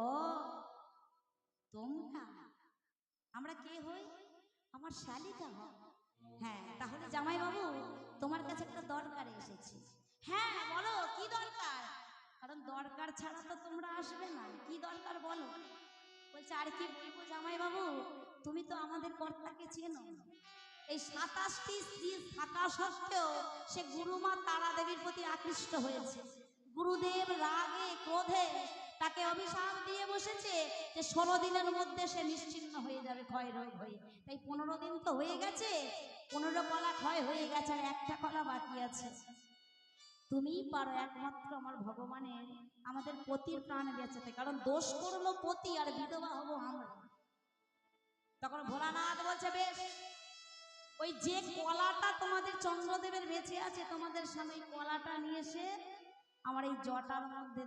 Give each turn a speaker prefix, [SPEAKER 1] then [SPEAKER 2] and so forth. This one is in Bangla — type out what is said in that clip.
[SPEAKER 1] ও তোমরা, আমরা কে হই? আমার শালিকা হও। হ্যাঁ, তাহলে জামাই বাবু তোমার কাছে একটা দরকারে এসেছি। হ্যাঁ বলো কি দরকার? কারণ দরকার ছাড়া তো তোমরা আসবে না। কি দরকার বলো? বলছে আর কি বলবো জামাই বাবু, তুমি তো আমাদের কর্তাকে চেনো। এই 27টি স্ত্রী থাকা সত্ত্বেও সে গুরুমা তারা দেবীর প্রতি আকৃষ্ট হয়েছে। গুরুদেব রাগে ক্রোধে তাকে অভিশাপ দিয়ে বসেছে যে 16 দিনের মধ্যে সে নিশ্চিহ্ন হয়ে যাবে ক্ষয় রোগ হয়ে। তাই 15 দিন তো হয়ে গেছে, 15 কলা ক্ষয় হয়ে গেছে, আর একটা কলা বাকি আছে। তুমিই পারো একমাত্র আমার ভগবানের আমাদের পতির প্রাণ বেঁচাতে, কারণ দোষ করলো পতি আর বিধবা হবো আমরা। তখন ভোলানাথ বলছে বেশ, ওই যে কলাটা তোমাদের চন্দ্রদেবের বেঁচে আছে তোমাদের সামনে, কলাটা নিয়ে এসে আমার এই জটার মধ্যে